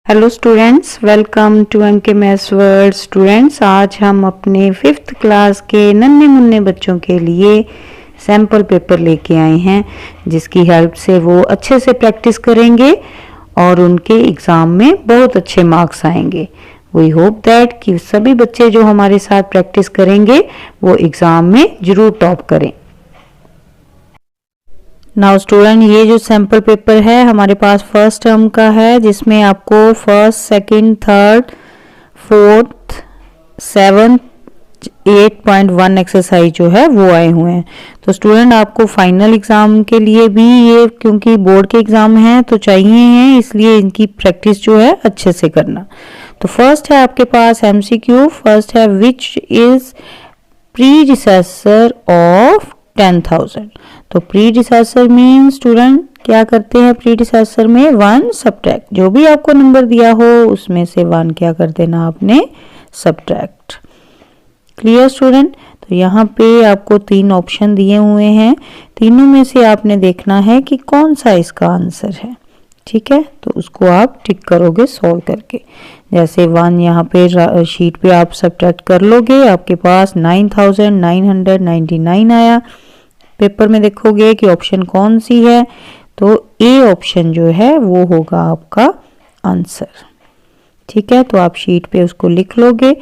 Hello students, welcome to MK maths world. Students, आज हम अपने 5th क्लास के नन्हे मुन्ने बच्चों के लिए सैम्पल पेपर लेके आए हैं, जिसकी हेल्प से वो अच्छे से प्रैक्टिस करेंगे और उनके एग्ज़ाम में बहुत अच्छे मार्क्स आएंगे। वी होप दैट कि सभी बच्चे जो हमारे साथ प्रैक्टिस करेंगे वो एग्ज़ाम में ज़रूर टॉप करें। नाउ स्टूडेंट, ये जो सैम्पल पेपर है हमारे पास फर्स्ट टर्म का है, जिसमें आपको first, second, third, fourth, 7th, 8.1 exercise जो है वो आए हुए हैं। तो स्टूडेंट, आपको फाइनल एग्जाम के लिए भी ये, क्योंकि बोर्ड के एग्जाम हैं तो चाहिए हैं, इसलिए इनकी प्रैक्टिस जो है अच्छे से करना। तो फर्स्ट है आपके पास एमसीक्यू। फर्स्ट है विच इज प्रीडिसेसर ऑफ 10,000। तो प्रीडिसेसर मीन स्टूडेंट क्या करते हैं, प्रीडिसेसर में 1 सब्ट्रैक्ट, जो भी आपको नंबर दिया हो उसमें से 1 क्या कर देना आपने, सब्ट्रैक्ट। Clear student? तो यहाँ पे आपको 3 ऑप्शन दिए हुए हैं, तीनों में से आपने देखना है कि कौन सा इसका आंसर है। ठीक है, तो उसको आप टिक करोगे सॉल्व करके। जैसे 1 यहाँ पे शीट पे आप सब्ट्रैक्ट कर लोगे, आपके पास 9,999 आया। पेपर में देखोगे कि ऑप्शन कौन सी है, तो ए ऑप्शन जो है वो होगा आपका आंसर। ठीक है, तो आप शीट पे उसको लिख लोगे,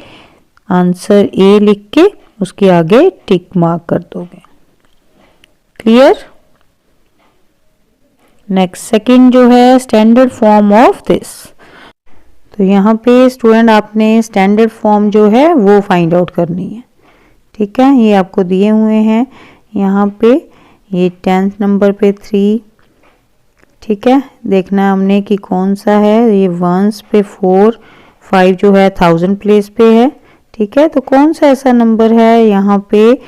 आंसर ए लिख के उसके आगे टिक मार्क कर दोगे। क्लियर? नेक्स्ट सेकंड जो है स्टैंडर्ड फॉर्म ऑफ दिस। तो यहाँ पे स्टूडेंट आपने स्टैंडर्ड फॉर्म जो है वो फाइंड आउट करनी है। ठीक है, ये आपको दिए हुए हैं यहाँ पे, ये 10th नंबर पे 3। ठीक है, देखना है हमने कि कौन सा है, ये 1s पे 4, 5 जो है 1000 प्लेस पे है। ठीक है, तो कौन सा ऐसा नंबर है यहाँ पे,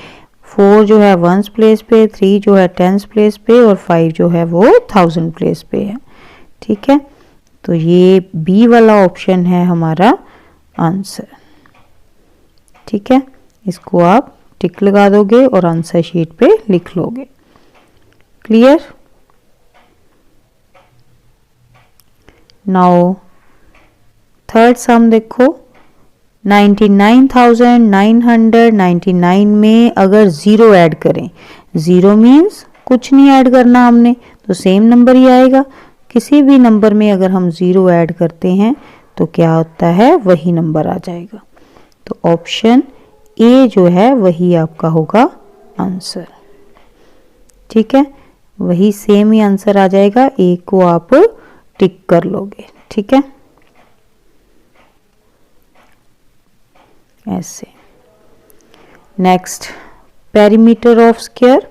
4 जो है 1s प्लेस पे, 3 जो है 10s प्लेस पे और 5 जो है वो 1000 प्लेस पे है। ठीक है, तो ये बी वाला ऑप्शन है हमारा आंसर। ठीक है, इसको आप टिक लगा दोगे और आंसर शीट पे लिख लोगे। क्लियर? नाउ थर्ड सम देखो, 99,999 में अगर 0 ऐड करें, 0 मीन्स कुछ नहीं ऐड करना हमने, तो सेम नंबर ही आएगा। किसी भी नंबर में अगर हम 0 ऐड करते हैं तो क्या होता है, वही नंबर आ जाएगा। तो ऑप्शन ए जो है वही आपका होगा आंसर। ठीक है, वही सेम ही आंसर आ जाएगा, ए को आप टिक कर लोगे। ठीक है, ऐसे। Next, perimeter of square.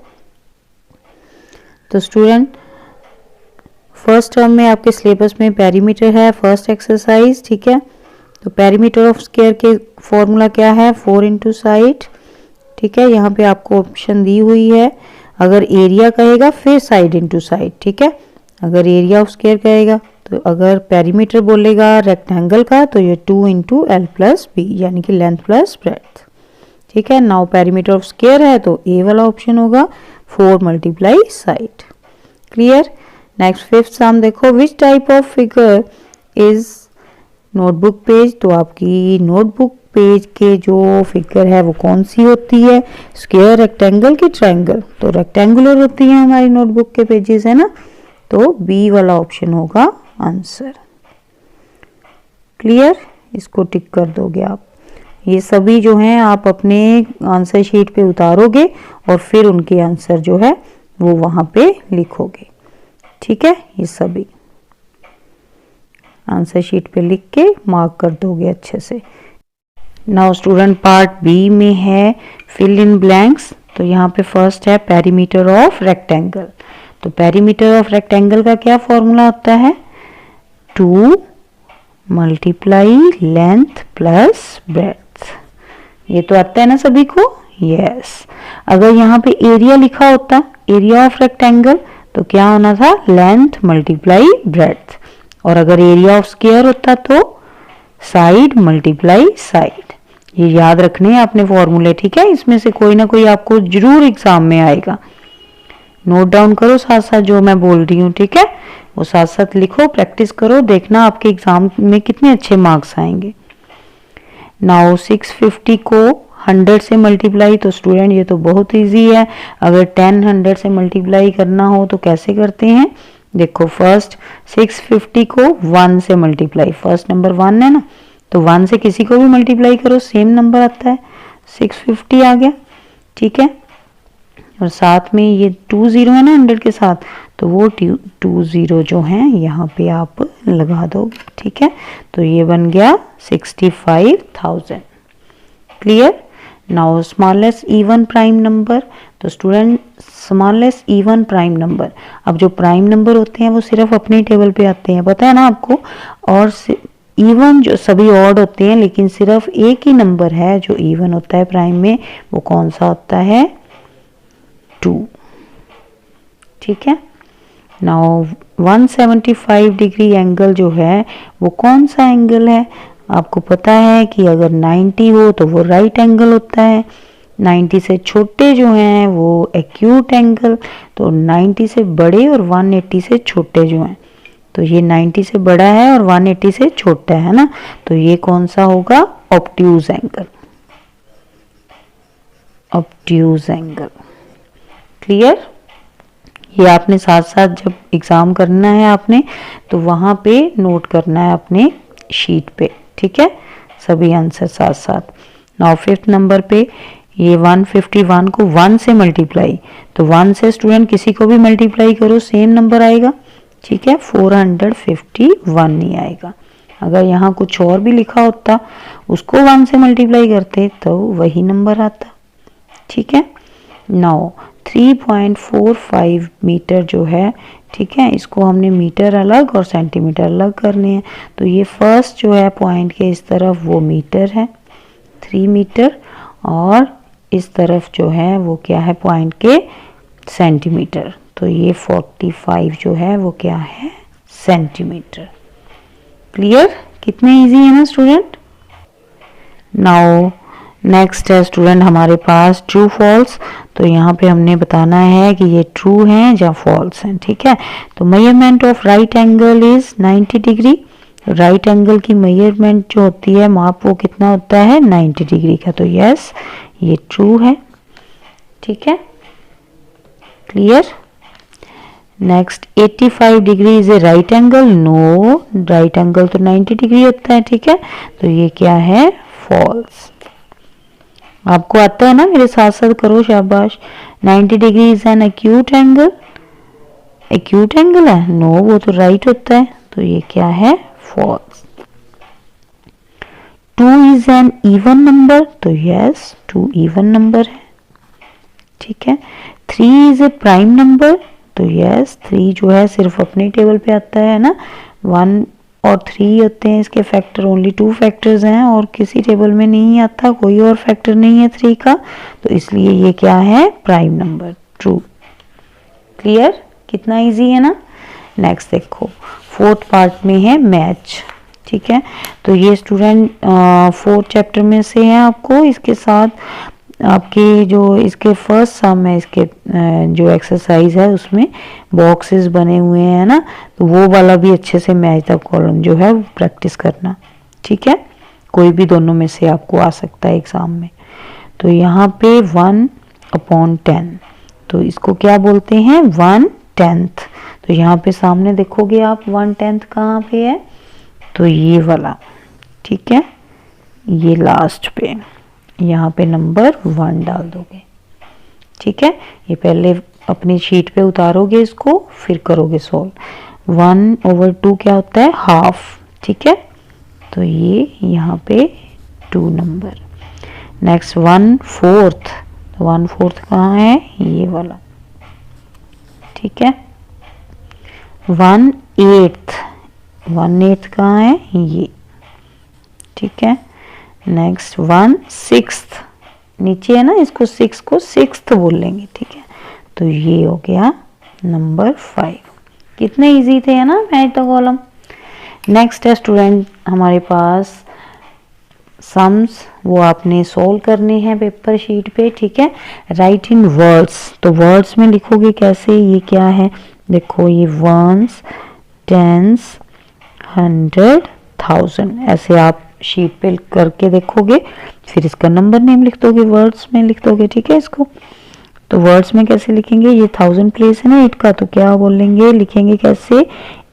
तो स्टूडेंट, फर्स्ट टर्म में आपके सिलेबस में पेरीमीटर है, फर्स्ट एक्सरसाइज। ठीक है, तो पेरीमीटर ऑफ स्क्वायर के फॉर्मूला क्या है, 4 इंटू साइड। ठीक है, यहाँ पे आपको ऑप्शन दी हुई है, अगर एरिया कहेगा फिर साइड इंटू साइड। ठीक है, अगर एरिया ऑफ स्क्वायर कहेगा, तो अगर पेरीमीटर बोलेगा रेक्टेंगल का तो ये 2 इंटू एल प्लस बी, यानी कि लेंथ प्लस ब्रेड्थ। ठीक है, नाउ पेरीमीटर ऑफ स्क्वायर है तो ए वाला ऑप्शन होगा, 4 multiply side. Clear? Next fifth sum देखो, which type of figure is notebook page. तो आपकी नोटबुक पेज के जो फिगर है वो कौन सी होती है, स्क्वायर, रेक्टेंगल की ट्रायंगल। तो रेक्टेंगुलर होती है हमारी नोटबुक के पेजेस, है ना, तो बी वाला ऑप्शन होगा आंसर। क्लियर? इसको टिक कर दोगे आप। ये सभी जो हैं आप अपने आंसर शीट पे उतारोगे और फिर उनके आंसर जो है वो वहां पे लिखोगे। ठीक है, ये सभी आंसर शीट पे लिख के मार्क कर दोगे अच्छे से। नाउ स्टूडेंट, पार्ट बी में है फिल इन ब्लैंक्स। तो यहाँ पे फर्स्ट है पेरीमीटर ऑफ रेक्टेंगल। तो पेरीमीटर ऑफ रेक्टेंगल का क्या फॉर्मूला होता है, 2 मल्टीप्लाई लेंथ प्लस ब्रेड्थ। ये तो आता है ना सभी को, यस। अगर यहाँ पे एरिया लिखा होता, एरिया ऑफ रेक्टेंगल, तो क्या होना था, लेंथ मल्टीप्लाई ब्रेड्थ। और अगर एरिया ऑफ स्क्वायर होता तो साइड मल्टीप्लाई साइड। ये याद रखने हैं आपने फॉर्मूले। ठीक है, इसमें से कोई ना कोई आपको जरूर एग्जाम में आएगा। नोट डाउन करो साथ साथ जो मैं बोल रही हूँ, ठीक है, वो साथ साथ लिखो, प्रैक्टिस करो, देखना आपके एग्जाम में कितने अच्छे मार्क्स आएंगे। नाउ 650 को 100 से मल्टीप्लाई, तो स्टूडेंट ये तो बहुत इजी है। अगर 10 100 से मल्टीप्लाई करना हो तो कैसे करते हैं, देखो फर्स्ट 650 को 1 से मल्टीप्लाई, फर्स्ट नंबर 1 है ना, तो 1 से किसी को भी मल्टीप्लाई करो सेम नंबर आता है, 650 आ गया, ठीक है। और साथ में ये 2 0 है ना 100 के साथ, तो वो 2 0 जो हैं यहाँ पे आप लगा दो, ठीक है। तो ये बन गया 65,000। Clear. Now smallest even prime number, तो student smallest even prime number, अब जो प्राइम नंबर होते हैं वो सिर्फ अपने टेबल पे आते हैं, पता है ना आपको, और इवन जो सभी ऑड होते हैं, लेकिन सिर्फ एक ही नंबर है जो इवन होता है प्राइम में, वो कौन सा होता है, 2, ठीक है। नाउ 175 डिग्री एंगल जो है वो कौन सा एंगल है, आपको पता है कि अगर 90 हो तो वो राइट एंगल होता है, 90 से छोटे जो हैं वो एक्यूट एंगल, तो 90 से बड़े और 180 से छोटे जो हैं, तो ये 90 से बड़ा है और 180 से छोटा है ना, तो ये कौन सा होगा, obtuse angle, obtuse angle. Clear. ये आपने साथ साथ जब एग्जाम करना है आपने, तो वहां पे नोट करना है अपने शीट पे, ठीक है, सभी आंसर साथ साथ। नाउ 5th नंबर पे ये 151 को 1 से मल्टीप्लाई, तो 1 से स्टूडेंट किसी को भी मल्टीप्लाई करो सेम नंबर आएगा, ठीक है, 451 नहीं आएगा। अगर यहाँ कुछ और भी लिखा होता, उसको 1 से मल्टीप्लाई करते तो वही नंबर आता, ठीक है। नाउ 3.45 मीटर जो है, ठीक है, इसको हमने मीटर अलग और सेंटीमीटर अलग करने हैं, तो ये फर्स्ट जो है पॉइंट के इस तरफ वो मीटर है 3 मीटर, और इस तरफ जो है वो क्या है पॉइंट के सेंटीमीटर, तो ये 45 जो है वो क्या है सेंटीमीटर। क्लियर। कितने इजी है ना स्टूडेंट। नाउ नेक्स्ट है स्टूडेंट हमारे पास ट्रू फॉल्स, तो यहाँ पे हमने बताना है कि ये ट्रू हैं या फॉल्स हैं, ठीक है। तो measurement of right angle is 90 degree, right angle की मेजरमेंट जो होती है माप वो कितना होता है 90 डिग्री का, तो यस ये ट्रू है, ठीक है। Clear. Next 85 degree is a right angle, no right angle तो 90 डिग्री होता है, ठीक है, तो ये क्या है फॉल्स। आपको आता है ना, मेरे साथ साथ करो, शाबाश। 90 degree is an acute angle, acute angle है, नो वो तो राइट होता है, तो ये क्या है false. 2 is an even number, तो यस 2 इवन नंबर है, ठीक है। 3 इज ए प्राइम नंबर, तो यस 3 जो है सिर्फ अपने टेबल पे आता है ना, 1 और 3 होते हैं इसके फैक्टर, ओनली 2 फैक्टर्स हैं और किसी टेबल में नहीं आता, कोई और फैक्टर नहीं है 3 का, तो इसलिए ये क्या है प्राइम नंबर, ट्रू। क्लियर। कितना इजी है ना। नेक्स्ट देखो 4th पार्ट में है मैच, ठीक है, तो ये स्टूडेंट 4th चैप्टर में से है, आपको इसके साथ आपके जो इसके फर्स्ट सम है, इसके जो एक्सरसाइज है उसमें बॉक्सेस बने हुए हैं ना, तो वो वाला भी अच्छे से मैच द कॉलम जो है वो प्रैक्टिस करना, ठीक है, कोई भी दोनों में से आपको आ सकता है एग्जाम में। तो यहाँ पे 1/10, तो इसको क्या बोलते हैं 1/10, तो यहाँ पे सामने देखोगे आप 1/10 कहाँ पे है, तो ये वाला, ठीक है, ये लास्ट पे यहाँ पे नंबर 1 डाल दोगे, ठीक है। ये पहले अपनी शीट पे उतारोगे इसको, फिर करोगे सोल्व। 1/2 क्या होता है हाफ, ठीक है, तो ये यहाँ पे 2 नंबर। नेक्स्ट 1/4, तो 1/4 कहाँ है, ये वाला, ठीक है। 1/8, 1/8 कहाँ है, ये, ठीक है। नेक्स्ट 1/6, नीचे है ना, इसको 6 को 6th बोल लेंगे, ठीक है, तो ये हो गया नंबर 5। कितने इजी थे है ना मैच द कॉलम। नेक्स्ट है स्टूडेंट हमारे पास सम्स वो आपने सोल्व करने हैं पेपर शीट पे, ठीक है। राइट इन वर्ड्स, तो वर्ड्स में लिखोगे कैसे, ये क्या है, देखो ये वंस, टेंस, 100, 1000, ऐसे आप शीट पे करके देखोगे, फिर इसका नंबर नेम लिख दोगे, वर्ड्स में लिख दोगे, ठीक है। इसको तो वर्ड्स में कैसे लिखेंगे, ये 1000 प्लेस है ना 8 का, तो क्या बोलेंगे, लिखेंगे कैसे,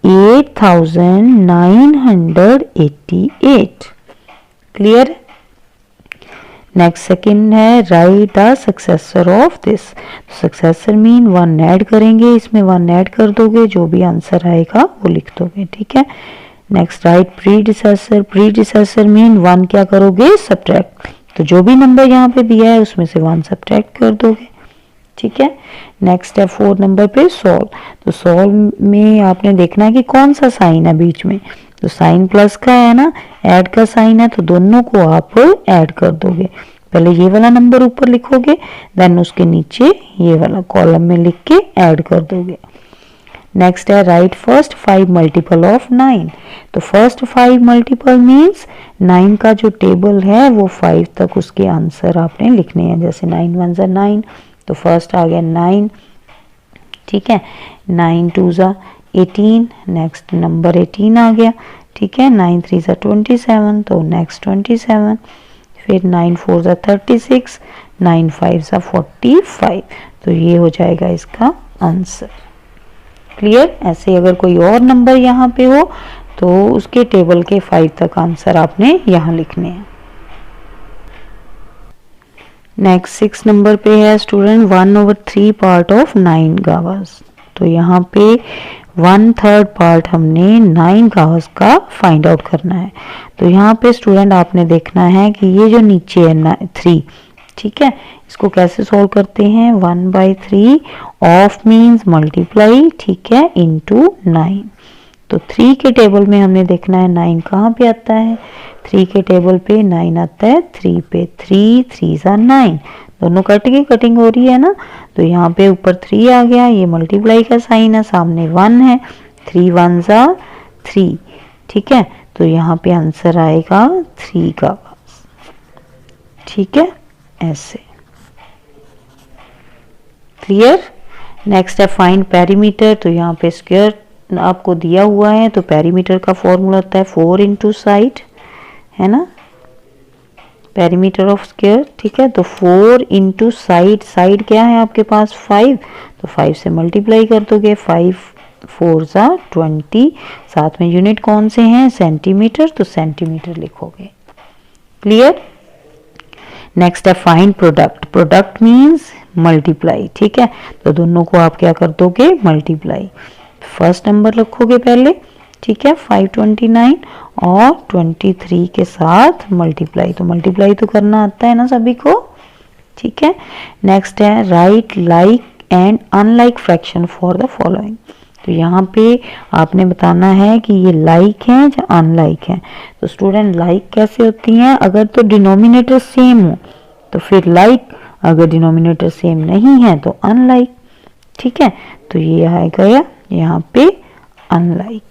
8988। क्लियर। नेक्स्ट सेकंड है right the successor of this. Successor mean 1 add करेंगे, इसमें 1 ऐड कर दोगे, जो भी आंसर आएगा वो लिख दोगे, ठीक है। Next right predecessor. Predecessor mean 1 क्या करोगे, सब्ट्रैक्ट, तो जो भी नंबर यहाँ पे दिया है उसमें से 1 सब्ट्रैक्ट कर दोगे, ठीक है। नेक्स्ट है 4 नंबर पे सॉल्व। तो सॉल्व में आपने देखना है कि कौन सा साइन है बीच में, तो साइन प्लस का है ना, ऐड का साइन है, तो दोनों को आप ऐड कर दोगे। पहले ये वाला नंबर ऊपर लिखोगे, देन उसके नीचे ये वाला कॉलम में लिख के ऐड कर दोगे। नेक्स्ट है राइट फर्स्ट 5 मल्टीपल ऑफ 9। तो फर्स्ट 5 मल्टीपल मीन्स 9 का जो टेबल है वो 5 तक उसके आंसर आपने लिखने हैं। जैसे 9 1 ज़ा 9, तो फर्स्ट आ गया 9, ठीक है। 9 2 ज़ा 18, नेक्स्ट नंबर 18 आ गया, ठीक है। 9 3 ज़ा 27, तो नेक्स्ट 27, फिर 9 4 ज़ा 36, 9 5 ज़ा 45, तो ये हो जाएगा इसका आंसर। क्लियर। ऐसे अगर कोई और नंबर यहाँ पे हो तो उसके टेबल के 5 तक आंसर आपने यहाँ लिखने हैं। नेक्स्ट 6 नंबर पे है स्टूडेंट 1/3 पार्ट ऑफ 9 गावास। तो यहाँ पे 1/3 पार्ट हमने 9 गावास का फाइंड आउट करना है। तो यहाँ पे स्टूडेंट आपने देखना है कि ये जो नीचे है 3, ठीक है, इसको कैसे सॉल्व करते हैं, 1/3 ऑफ मीन्स मल्टीप्लाई, ठीक है, इनटू 9। तो 3 के टेबल में हमने देखना है 9 कहाँ पे आता है, 3 के टेबल पे 9 आता है 3 पे, 3 3 ज़ा 9, दोनों कट के कटिंग हो रही है ना, तो यहाँ पे ऊपर 3 आ गया, ये मल्टीप्लाई का साइन है, सामने 1 है, 3 1 ज़ा 3, ठीक है। तो यहाँ पे आंसर आएगा 3 का, ठीक है, ऐसे। क्लियर। नेक्स्ट है फाइंड पेरीमीटर। तो यहाँ पे स्क्वायर आपको दिया हुआ है, तो पेरीमीटर का फॉर्मूला होता है 4 इंटू साइड, है ना, पेरीमीटर ऑफ स्क्वायर, ठीक है। तो 4 इंटू साइड, साइड क्या है आपके पास 5, तो 5 से मल्टीप्लाई कर दोगे, 5 4 ज़ा 20, साथ में यूनिट कौन से हैं, सेंटीमीटर, तो सेंटीमीटर लिखोगे। क्लियर। नेक्स्ट है find product. Product means multiply, ठीक है, तो दोनों को आप क्या कर दोगे, मल्टीप्लाई। फर्स्ट नंबर रखोगे पहले, ठीक है, 529 और 23 के साथ मल्टीप्लाई, तो मल्टीप्लाई तो करना आता है ना सभी को, ठीक है। नेक्स्ट है right like and unlike fraction for the following. तो यहाँ पे आपने बताना है कि ये लाइक है या अनलाइक है। तो स्टूडेंट लाइक कैसे होती हैं, अगर तो डिनोमिनेटर सेम हो तो फिर लाइक, अगर डिनोमिनेटर सेम नहीं है तो अनलाइक, ठीक है। तो ये आएगा यहाँ पे अनलाइक।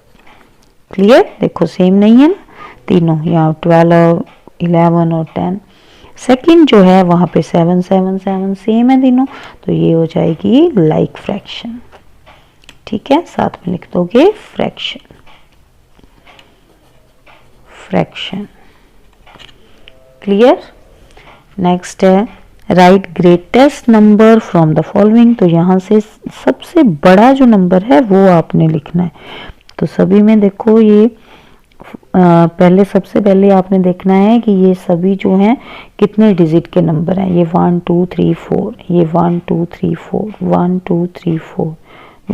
क्लियर। देखो सेम नहीं है ना तीनों, यहाँ 12 11 और 10। सेकंड जो है वहाँ पे 7 7 7 सेम है तीनों, तो ये हो जाएगी लाइक फ्रैक्शन, ठीक है, साथ में लिख दोगे फ्रैक्शन, फ्रैक्शन। क्लियर। नेक्स्ट है right greatest number from the following. तो यहाँ से सबसे बड़ा जो नंबर है वो आपने लिखना है। तो सभी में देखो ये पहले सबसे पहले आपने देखना है कि ये सभी जो हैं कितने डिजिट के नंबर हैं। ये 1 2 3 4, ये 1 2 3 4, 1 2 3 4,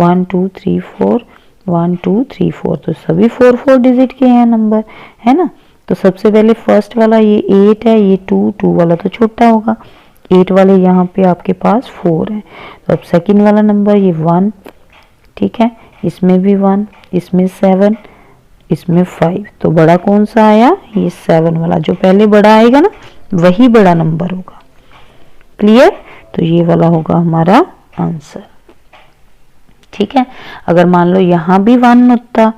1 2 3 4, 1 2 3 4, तो सभी 4 4 डिजिट के हैं नंबर, है ना। तो सबसे पहले फर्स्ट वाला ये 8 है, ये 2 2 वाला तो छोटा होगा, 8 वाले यहाँ पे आपके पास 4 है। तो अब सेकंड वाला नंबर ये 1, ठीक है, इसमें भी 1, इसमें 7, इसमें 5, तो बड़ा कौन सा आया, ये 7 वाला, जो पहले बड़ा आएगा ना वही बड़ा नंबर होगा। क्लियर। तो ये वाला होगा हमारा आंसर, ठीक है। अगर मान लो यहाँ भी 1 होता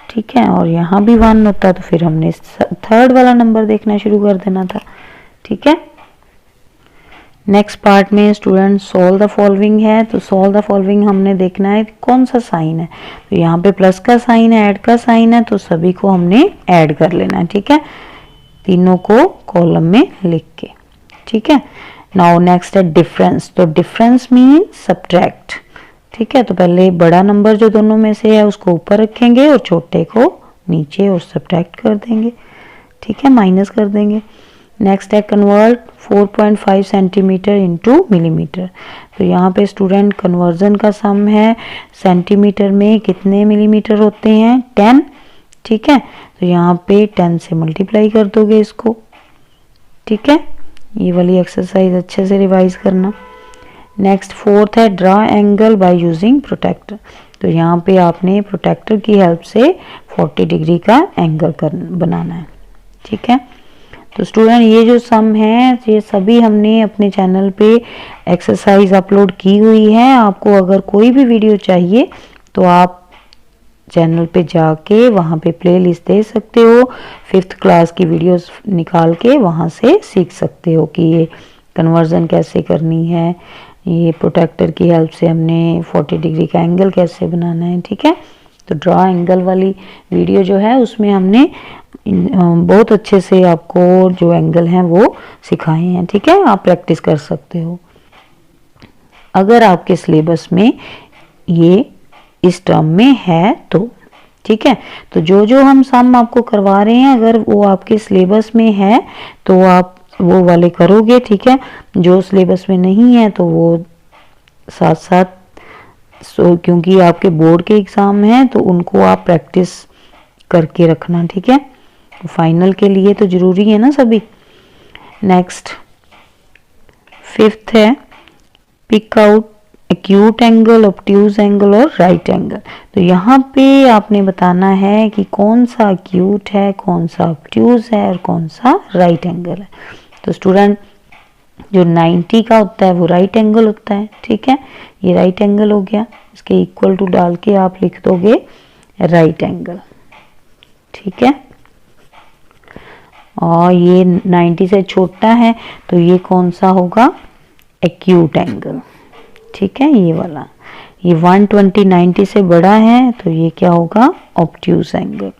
ठीक है, और यहाँ भी 1 होता तो फिर हमने थर्ड वाला नंबर देखना शुरू कर देना था। ठीक है, नेक्स्ट पार्ट में स्टूडेंट सोल्व द फॉलोइंग है, तो सोल्व द फॉलोइंग हमने देखना है कौन सा साइन है, तो यहाँ पे प्लस का साइन है, ऐड का साइन है, तो सभी को हमने ऐड कर लेना है। ठीक है, तीनों को कॉलम में लिख के। ठीक है, नाउ नेक्स्ट है डिफरेंस, तो डिफरेंस मीन सब्ट्रैक्ट। ठीक है, तो पहले बड़ा नंबर जो दोनों में से है उसको ऊपर रखेंगे और छोटे को नीचे और सब्ट्रैक्ट कर देंगे। ठीक है, माइनस कर देंगे। नेक्स्ट है कन्वर्ट 4.5 सेंटीमीटर इनटू मिलीमीटर, तो यहाँ पे स्टूडेंट कन्वर्जन का सम है, सेंटीमीटर में कितने मिलीमीटर होते हैं 10। ठीक है, तो यहाँ पे 10 से मल्टीप्लाई कर दोगे इसको। ठीक है, ये वाली एक्सरसाइज अच्छे से रिवाइज करना। नेक्स्ट फोर्थ है draw angle by using protractor, तो यहाँ पे आपने प्रोटेक्टर की हेल्प से 40 डिग्री का एंगल बनाना है। ठीक है, तो स्टूडेंट ये जो सम है ये सभी हमने अपने चैनल पे एक्सरसाइज अपलोड की हुई है। आपको अगर कोई भी वीडियो चाहिए तो आप चैनल पे जाके वहाँ पे प्लेलिस्ट दे सकते हो, 5th क्लास की वीडियोस निकाल के वहाँ से सीख सकते हो कि ये कन्वर्जन कैसे करनी है, ये प्रोटेक्टर की हेल्प से हमने 40 डिग्री का एंगल कैसे बनाना है। ठीक है, तो ड्रा एंगल वाली वीडियो जो है उसमें हमने बहुत अच्छे से आपको जो एंगल हैं वो सिखाए हैं। ठीक है, आप प्रैक्टिस कर सकते हो अगर आपके सिलेबस में ये इस टर्म में है तो। ठीक है, तो जो जो हम सम आपको करवा रहे हैं अगर वो आपके सिलेबस में है तो आप वो वाले करोगे। ठीक है, जो सिलेबस में नहीं है तो वो साथ साथ क्योंकि आपके बोर्ड के एग्ज़ाम हैं तो उनको आप प्रैक्टिस करके रखना। ठीक है, फाइनल के लिए तो ज़रूरी है ना सभी। नेक्स्ट 5th है pick out acute angle, obtuse angle और राइट एंगल, तो यहाँ पे आपने बताना है कि कौन सा एक्यूट है, कौन सा ऑब्ट्यूज है और कौन सा राइट एंगल है। तो स्टूडेंट जो 90 का होता है वो राइट एंगल होता है। ठीक है, ये राइट एंगल हो गया, इसके इक्वल टू डाल के आप लिख दोगे राइट एंगल। ठीक है, और ये 90 से छोटा है तो ये कौन सा होगा, एक्यूट एंगल। ठीक है, ये वाला, ये 120 90 से बड़ा है तो ये क्या होगा, ऑब्ट्यूज एंगल।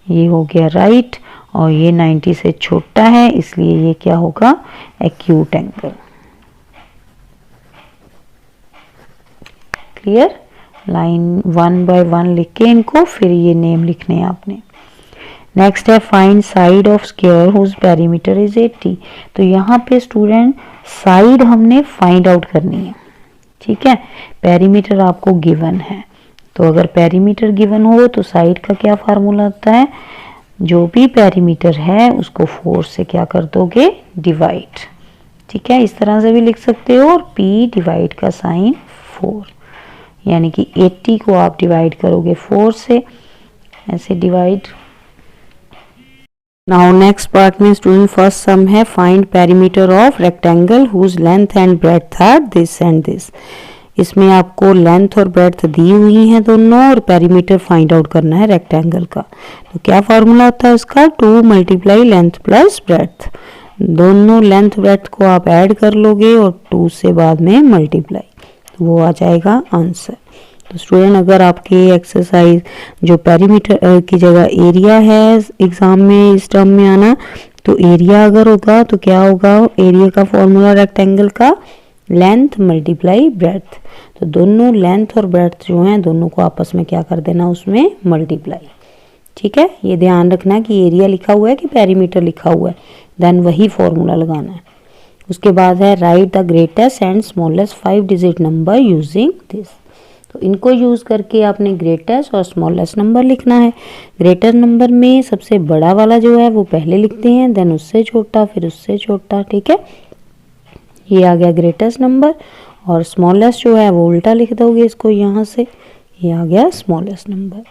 ये हो गया राइट, और ये 90 से छोटा है इसलिए ये क्या होगा, acute angle. Clear, line 1 by 1 लिख के इनको फिर ये नेम लिखने हैं आपने। नेक्स्ट है find side of square whose perimeter is 80, तो यहाँ पे स्टूडेंट साइड हमने फाइंड आउट करनी है। ठीक है, पेरीमीटर आपको गिवन है, तो अगर पेरीमीटर गिवन हो तो साइड का क्या फार्मूला होता है, जो भी पेरीमीटर है उसको 4 से क्या कर दोगे, डिवाइड। ठीक है, इस तरह से भी लिख सकते हो, और p डिवाइड का साइन 4, यानी कि 80 को आप डिवाइड करोगे 4 से, ऐसे डिवाइड। नाउ नेक्स्ट पार्ट में स्टूडेंट फर्स्ट सम है find perimeter of rectangle whose length and breadth are this and this. इसमें आपको लेंथ और ब्रेड्थ दी हुई हैं दोनों, और पेरीमीटर फाइंड आउट करना है रेक्टेंगल का। तो क्या फार्मूला होता है उसका, 2 मल्टीप्लाई लेंथ प्लस ब्रेड्थ, दोनों लेंथ ब्रेड्थ को आप ऐड कर लोगे और 2 से बाद में मल्टीप्लाई, तो वो आ जाएगा आंसर। तो स्टूडेंट अगर आपके एक्सरसाइज जो पेरीमीटर की जगह एरिया है एग्जाम में इस टर्म में आना, तो एरिया अगर होगा तो क्या होगा, एरिया का फॉर्मूला रेक्टेंगल का लेंथ मल्टीप्लाई ब्रेड्थ, तो दोनों लेंथ और ब्रेड्थ जो हैं दोनों को आपस में क्या कर देना, उसमें मल्टीप्लाई। ठीक है, ये ध्यान रखना कि एरिया लिखा हुआ है कि पेरीमीटर लिखा हुआ है, देन वही फॉर्मूला लगाना है। उसके बाद है right the greatest and smallest 5 digit number using this, तो इनको यूज़ करके आपने ग्रेटेस्ट और स्मॉलेस्ट नंबर लिखना है। ग्रेटर नंबर में सबसे बड़ा वाला जो है वो पहले लिखते हैं, देन उससे छोटा, फिर उससे छोटा। ठीक है, ये आ गया ग्रेटेस्ट नंबर, और स्मॉलेस्ट जो है वो उल्टा लिख दोगे इसको यहाँ से, ये आ गया स्मॉलेस्ट नंबर।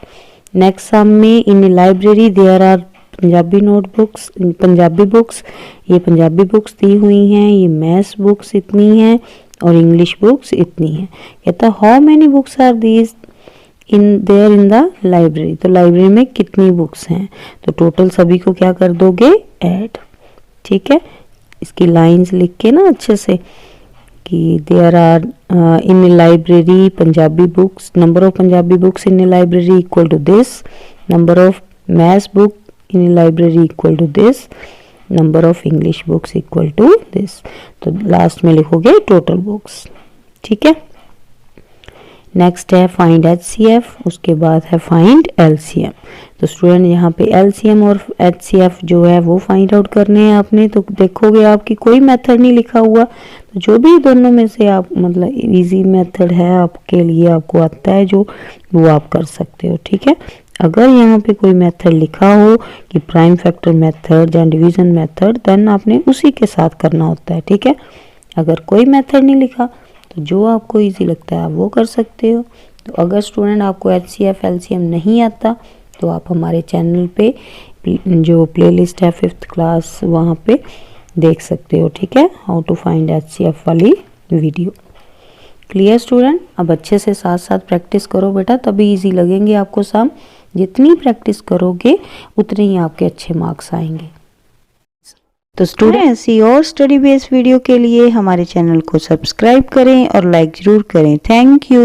नेक्स्ट सम में in library there are Punjabi notebooks, Punjabi books, ये पंजाबी बुक्स दी हुई हैं, ये मैथ्स बुक्स इतनी हैं और इंग्लिश बुक्स इतनी हैं। कहता how many books are these in the library. तो लाइब्रेरी में कितनी बुक्स हैं, तो टोटल सभी को क्या कर दोगे, ऐड। ठीक है, इसकी लाइंस लिख के ना अच्छे से कि there are in library Punjabi books, number of Punjabi books in library equal to this, number of maths book in library equal to this, number of English books equal to this. तो लास्ट में लिखोगे total books. ठीक है, next है find HCF, उसके बाद है find LCM। तो स्टूडेंट यहाँ पे LCM और HCF जो है वो फाइंड आउट करने हैं आपने। तो देखोगे आपकी कोई मेथड नहीं लिखा हुआ, तो जो भी दोनों में से आप मतलब इजी मेथड है आपके लिए, आपको आता है जो, वो आप कर सकते हो। ठीक है, अगर यहाँ पे कोई मेथड लिखा हो कि प्राइम फैक्टर मेथड या डिवीजन मेथड, देन आपने उसी के साथ करना होता है। ठीक है, अगर कोई मेथड नहीं लिखा तो जो आपको इजी लगता है आप वो कर सकते हो। तो अगर स्टूडेंट आपको HCF LCM नहीं आता तो आप हमारे चैनल पे जो प्लेलिस्ट है 5th क्लास वहाँ पे देख सकते हो। ठीक है, हाउ टू फाइंड HCF वाली वीडियो। क्लियर स्टूडेंट, अब अच्छे से साथ साथ प्रैक्टिस करो बेटा, तभी इजी लगेंगे आपको सम। जितनी प्रैक्टिस करोगे उतने ही आपके अच्छे मार्क्स आएंगे। तो स्टूडेंट ऐसी और स्टडी बेस्ड वीडियो के लिए हमारे चैनल को सब्सक्राइब करें और लाइक ज़रूर करें। Thank you.